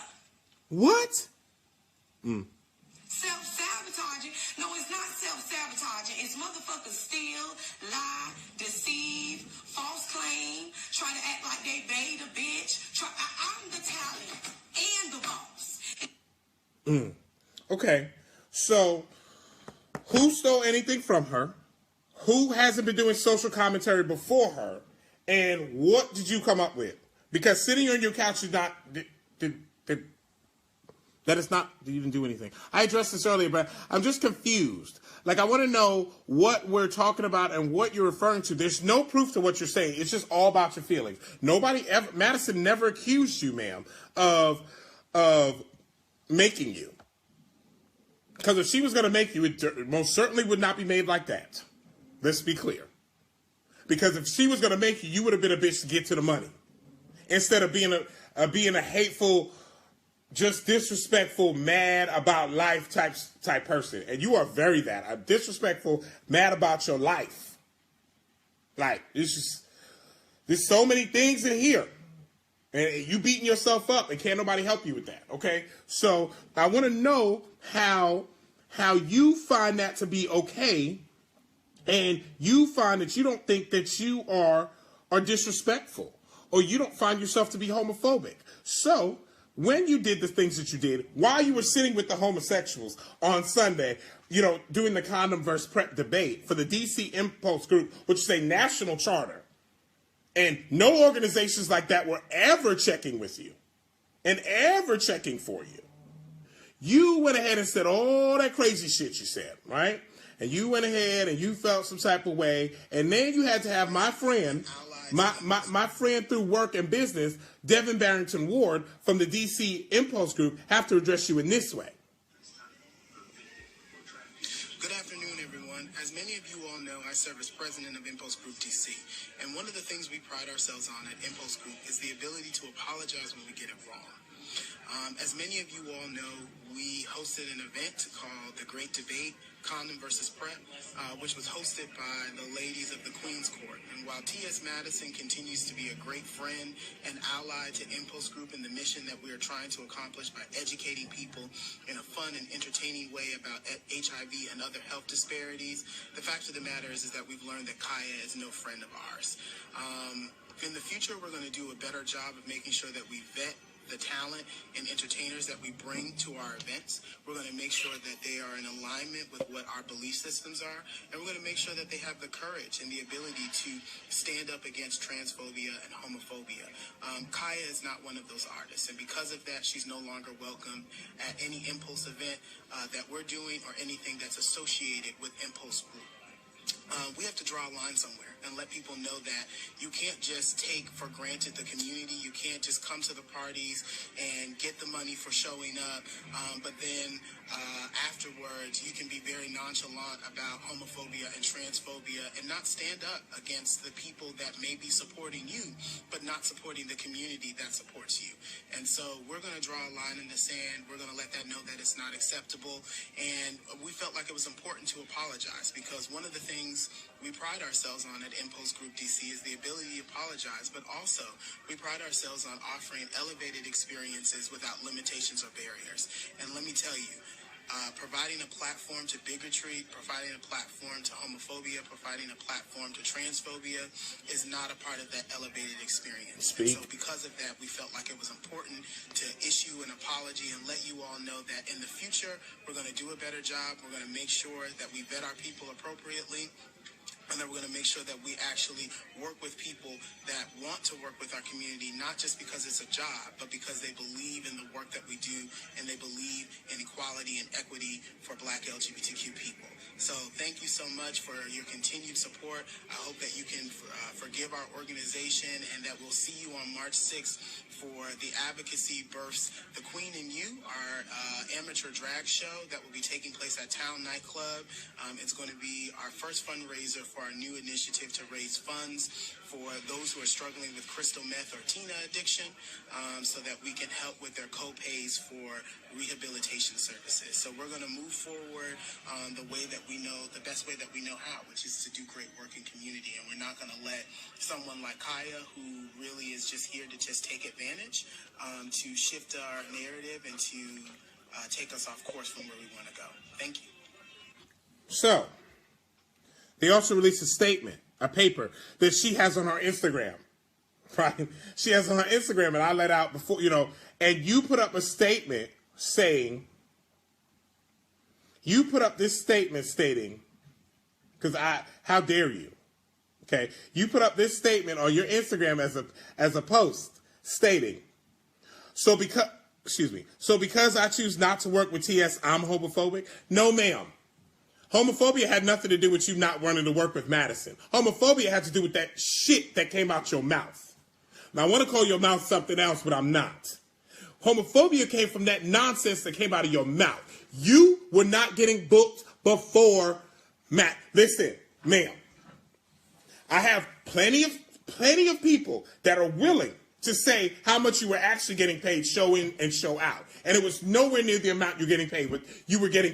What? Self-sabotaging? No, it's not self-sabotaging. It's motherfuckers steal, lie, deceive, false claim, try to act like they made a bitch. I'm the talent and the boss. Okay. So, who stole anything from her? Who hasn't been doing social commentary before her? And what did you come up with? Because sitting on your couch is not, that is not, you didn't do anything. I addressed this earlier, but I'm just confused. Like, I want to know what we're talking about and what you're referring to. There's no proof to what you're saying. It's just all about your feelings. Nobody ever, Madison never accused you, ma'am, of making you. Because if she was going to make you, it most certainly would not be made like that. Let's be clear. Because if she was going to make you, you would have been a bitch to get to the money. Instead of being a hateful, just disrespectful, mad about life type person. And you are very that. I'm disrespectful, mad about your life. Like, there's so many things in here. And you beating yourself up and can't nobody help you with that, okay? So I want to know how you find that to be okay, and you find that you don't think that you are disrespectful, or you don't find yourself to be homophobic. So when you did the things that you did, while you were sitting with the homosexuals on Sunday, doing the condom versus PrEP debate for the DC Impulse Group, which is a national charter, and no organizations like that were ever checking with you and ever checking for you. You went ahead and said all that crazy shit you said, right? And you went ahead and you felt some type of way, and then you had to have my friend, my friend through work and business, Devin Barrington Ward from the DC Impulse Group, have to address you in this way. Good afternoon, everyone. As many of you all know, I serve as president of Impulse Group DC. And one of the things we pride ourselves on at Impulse Group is the ability to apologize when we get it wrong. As many of you all know, we hosted an event called The Great Debate, Condom versus PrEP, which was hosted by the ladies of the Queen's Court. And while T.S. Madison continues to be a great friend and ally to Impulse Group in the mission that we are trying to accomplish by educating people in a fun and entertaining way about HIV and other health disparities, the fact of the matter is that we've learned that khia is no friend of ours. In the future, we're going to do a better job of making sure that we vet the talent and entertainers that we bring to our events. We're going to make sure that they are in alignment with what our belief systems are, and we're going to make sure that they have the courage and the ability to stand up against transphobia and homophobia. Khia is not one of those artists, and because of that, she's no longer welcome at any Impulse event that we're doing or anything that's associated with Impulse Group. We have to draw a line somewhere and let people know that you can't just take for granted the community. You can't just come to the parties and get the money for showing up, but then afterwards you can be very nonchalant about homophobia and transphobia and not stand up against the people that may be supporting you, but not supporting the community that supports you. And so we're going to draw a line in the sand. We're going to let that know that it's not acceptable. And we felt like it was important to apologize, because one of the things we pride ourselves on at Impulse Group DC is the ability to apologize, but also we pride ourselves on offering elevated experiences without limitations or barriers. And let me tell you, providing a platform to bigotry, providing a platform to homophobia, providing a platform to transphobia is not a part of that elevated experience. And so because of that, we felt like it was important to issue an apology and let you all know that in the future, we're going to do a better job. We're going to make sure that we vet our people appropriately, and then we're going to make sure that we actually work with people that want to work with our community, not just because it's a job, but because they believe in the work that we do and they believe in equality and equity for Black LGBTQ people. So thank you so much for your continued support. I hope that you can forgive our organization, and that we'll see you on March 6th for the Advocacy Births The Queen and You, our amateur drag show that will be taking place at Town Nightclub. It's going to be our first fundraiser for our new initiative to raise funds for those who are struggling with crystal meth or TINA addiction, so that we can help with their co-pays for rehabilitation services. So we're going to move forward the way that we know, the best way that we know how, which is to do great work in community. And we're not going to let someone like Khia, who really is just here to just take advantage, to shift our narrative and to take us off course from where we want to go. Thank you. So, they also released a statement, a paper, that she has on her Instagram, right? She has on her Instagram, and I let out before, and you put up a statement saying, you put up this statement stating, because how dare you, okay? You put up this statement on your Instagram as a post stating, so because I choose not to work with TS, I'm homophobic? No, ma'am. Homophobia had nothing to do with you not wanting to work with Madison. Homophobia had to do with that shit that came out your mouth. Now, I want to call your mouth something else, but I'm not. Homophobia came from that nonsense that came out of your mouth. You were not getting booked before Matt. Listen, ma'am, I have plenty of people that are willing to say how much you were actually getting paid show in and show out. And it was nowhere near the amount you were getting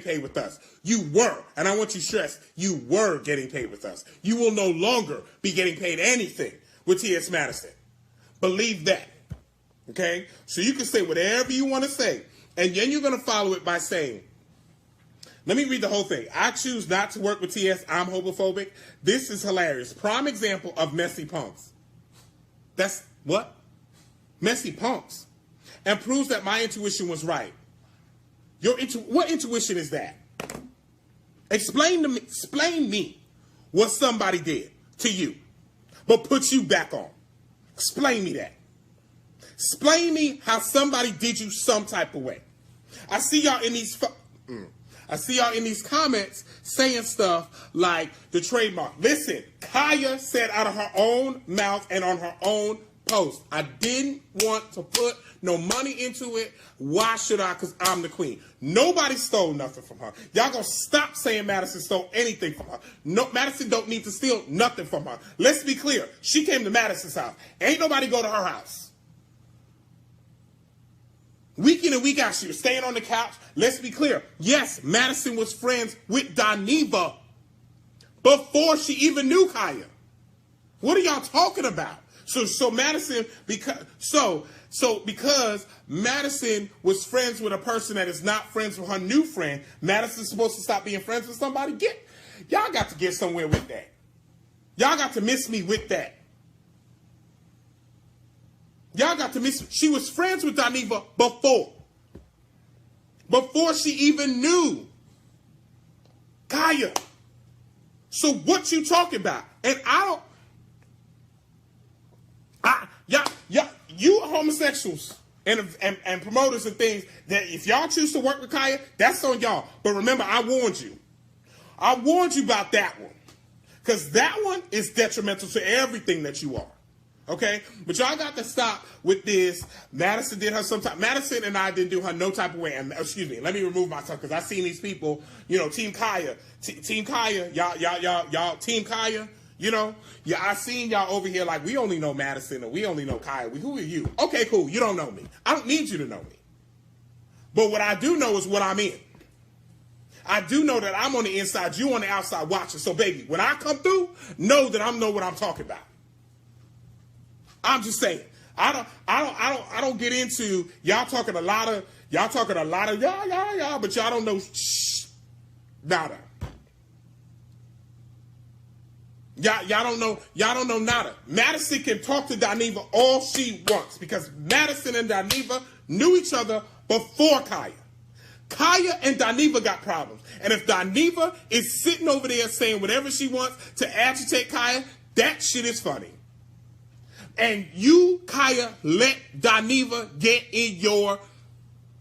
paid with us. You were, and I want you to stress, you were getting paid with us. You will no longer be getting paid anything with T.S. Madison. Believe that. Okay? So you can say whatever you want to say, and then you're going to follow it by saying, let me read the whole thing. I choose not to work with TS. I'm homophobic. This is hilarious. Prime example of messy punks. That's what? Messy punks. And proves that my intuition was right. What intuition is that? Explain me what somebody did to you, but put you back on. Explain me that. Explain me how somebody did you some type of way. I see y'all in these comments saying stuff like the trademark. Listen, Khia said out of her own mouth and on her own post, I didn't want to put no money into it. Why should I? Because I'm the queen. Nobody stole nothing from her. Y'all gonna stop saying Madison stole anything from her. No, Madison don't need to steal nothing from her. Let's be clear. She came to Madison's house. Ain't nobody go to her house. Week in and week out, she was staying on the couch. Let's be clear. Yes, Madison was friends with Daniva before she even knew Khia. What are y'all talking about? So Madison, because Madison was friends with a person that is not friends with her new friend, Madison's supposed to stop being friends with somebody? Y'all got to get somewhere with that. Y'all got to miss me with that. Y'all got to miss me. She was friends with Daniva before she even knew Khia. So what you talking about? And you homosexuals and promoters and things, that if y'all choose to work with Khia, that's on y'all. But remember, I warned you. I warned you about that one. Because that one is detrimental to everything that you are. Okay? But y'all got to stop with this. Madison did her sometime. Madison and I didn't do her no type of way. And excuse me, let me remove myself, because I seen these people, Team Khia. Team Khia, y'all, Team Khia. I seen y'all over here like, we only know Madison or we only know Khia. Who are you? Okay, cool. You don't know me. I don't need you to know me. But what I do know is what I'm in. I do know that I'm on the inside, you on the outside watching. So, baby, when I come through, know that I know what I'm talking about. I'm just saying. I don't get into y'all talking a lot of y'all, but y'all don't know nada. Y'all don't know nada. Madison can talk to Daniva all she wants, because Madison and Daniva knew each other before Khia. Khia and Daniva got problems. And if Daniva is sitting over there saying whatever she wants to agitate Khia, that shit is funny. And you, Khia, let Daniva get in your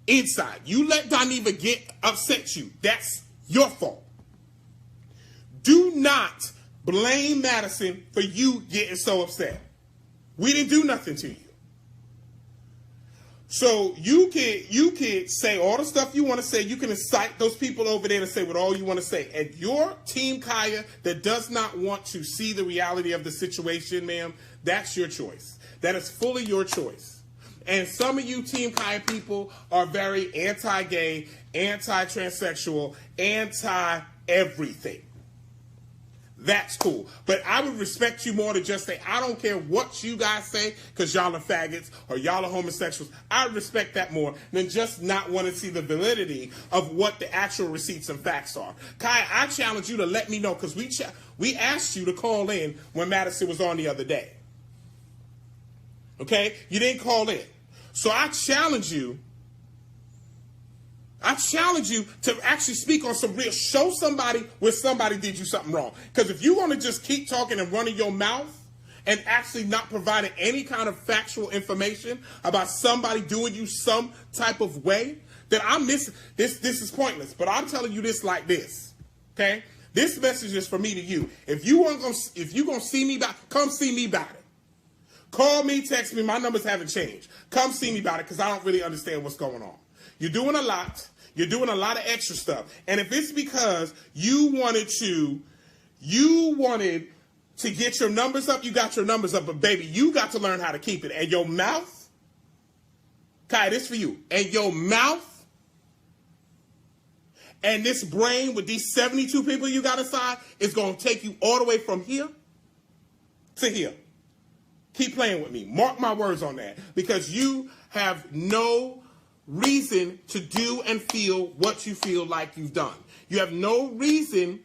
inside. You let Daniva upset you. That's your fault. Do not blame Madison for you getting so upset. We didn't do nothing to you. So you can say all the stuff you want to say. You can incite those people over there to say what all you want to say. And your Team Khia that does not want to see the reality of the situation, ma'am, that's your choice. That is fully your choice. And some of you Team Khia people are very anti-gay, anti-transsexual, anti-everything. That's cool. But I would respect you more to just say, I don't care what you guys say, because y'all are faggots or y'all are homosexuals. I respect that more than just not want to see the validity of what the actual receipts and facts are. Khia, I challenge you to let me know, because we asked you to call in when Madison was on the other day. Okay? You didn't call in. So I challenge you to actually speak on some real, show somebody where somebody did you something wrong. Because if you want to just keep talking and running your mouth and actually not providing any kind of factual information about somebody doing you some type of way, then I'm missing. This is pointless. But I'm telling you this like this, okay? This message is for me to you. If you gonna see me about, come see me about it. Call me, text me. My numbers haven't changed. Come see me about it because I don't really understand what's going on. You're doing a lot. You're doing a lot of extra stuff. And if it's because you wanted to get your numbers up, you got your numbers up. But baby, you got to learn how to keep it. And your mouth, Kai, this for you. And your mouth and this brain with these 72 people you got inside is going to take you all the way from here to here. Keep playing with me. Mark my words on that. Because you have no reason to do and feel what you feel like you've done. You have no reason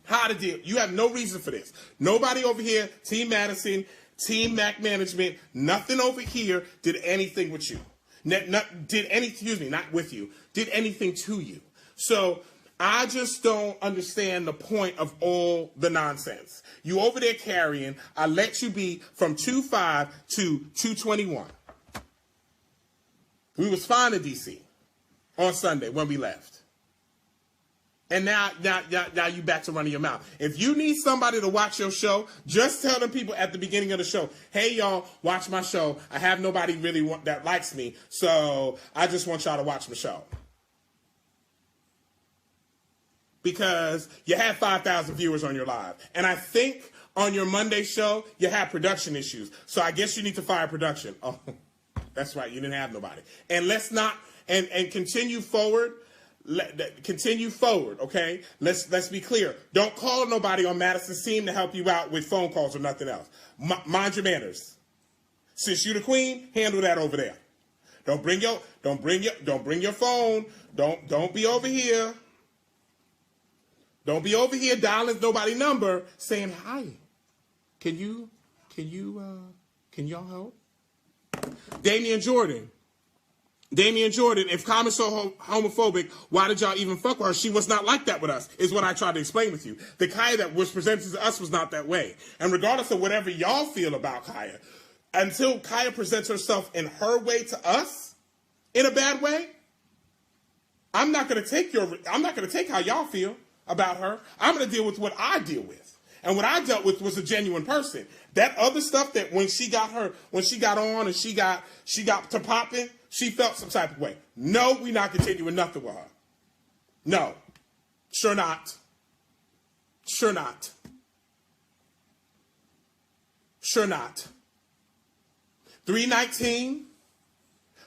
how to deal. You have no reason for this. Nobody over here, Team Madison, Team Mac Management, nothing over here did anything with you. Not with you. Did anything to you. So I just don't understand the point of all the nonsense. You over there carrying, I let you be from 2.5 to 221. We was fine in D.C. on Sunday when we left. And now you back to running your mouth. If you need somebody to watch your show, just tell them people at the beginning of the show, hey, y'all, watch my show. I have nobody really that likes me, so I just want y'all to watch my show. Because you had 5,000 viewers on your live. And I think on your Monday show, you had production issues. So I guess you need to fire production. Oh, that's right. You didn't have nobody. And let's not, and continue forward. Continue forward, okay? Let's be clear. Don't call nobody on Madison's team to help you out with phone calls or nothing else. Mind your manners. Since you're the queen, handle that over there. Don't bring your phone. Don't be over here. Don't be over here dialing nobody's number saying, hi, can y'all help? Damian Jordan, if Carmen's so homophobic, why did y'all even fuck with her? She was not like that with us, is what I tried to explain with you. The Khia that was presented to us was not that way. And regardless of whatever y'all feel about Khia, until Khia presents herself in her way to us, in a bad way, I'm not gonna take how y'all feel about her. I'm going to deal with what I deal with. And what I dealt with was a genuine person. That other stuff that when she got on and she got to popping, she felt some type of way. No, we're not continuing nothing with her. No. Sure not. Sure not. Sure not. 319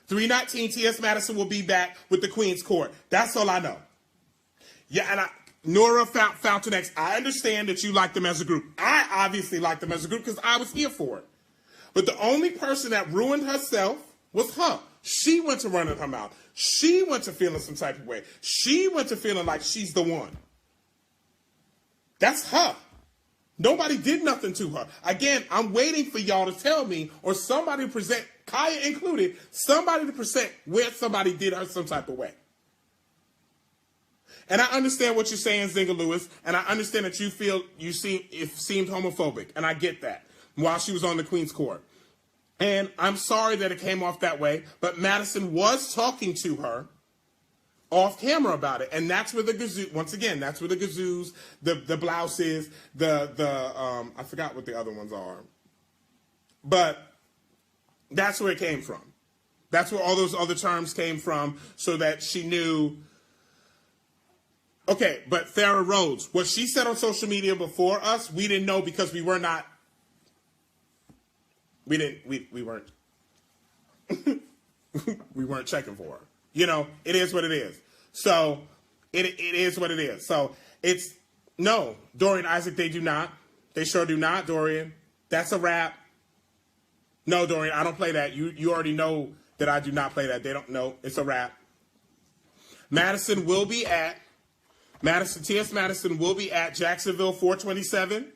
T.S. Madison will be back with the Queen's Court. That's all I know. Yeah, and Nora Fountain X, I understand that you like them as a group. I obviously like them as a group because I was here for it. But the only person that ruined herself was her. She went to running her mouth. She went to feeling some type of way. She went to feeling like she's the one. That's her. Nobody did nothing to her. Again, I'm waiting for y'all to tell me, or somebody to present, Khia included, somebody to present where somebody did her some type of way. And I understand what you're saying, Zinga Lewis, and I understand that it seemed homophobic, and I get that, while she was on the Queen's Court. And I'm sorry that it came off that way, but Madison was talking to her off camera about it, and that's where the gazoo, once again, that's where the gazoos, the blouses, I forgot what the other ones are, but that's where it came from. That's where all those other terms came from, so that she knew. Okay, but Farrah Rhodes, what she said on social media before us, we didn't know because we weren't we weren't checking for her. You know, it is what it is. So it is what it is. So it's no, Dorian Isaac, they do not. They sure do not, Dorian. That's a wrap. No, Dorian, I don't play that. You already know that I do not play that. They don't know. It's a wrap. T.S. Madison will be at Jacksonville 427.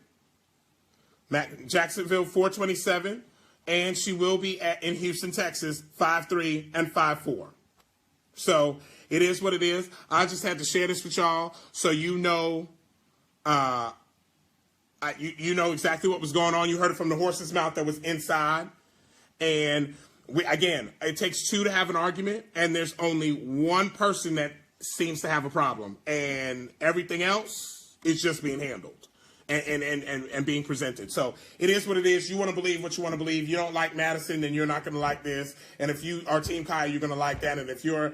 Jacksonville 427. And she will be in Houston, Texas, 5-3 and 5-4. So it is what it is. I just had to share this with y'all so you know You know exactly what was going on. You heard it from the horse's mouth that was inside. And again, it takes two to have an argument, and there's only one person that seems to have a problem, and everything else is just being handled and being presented. So it is what it is. You want to believe what you want to believe. You don't like Madison, then you're not going to like this. And if you are Team Khia, you're going to like that. And if you're,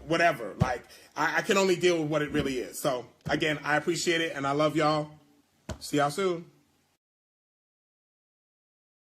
whatever, like I can only deal with what it really is. So again, I appreciate it, and I love y'all. See y'all soon.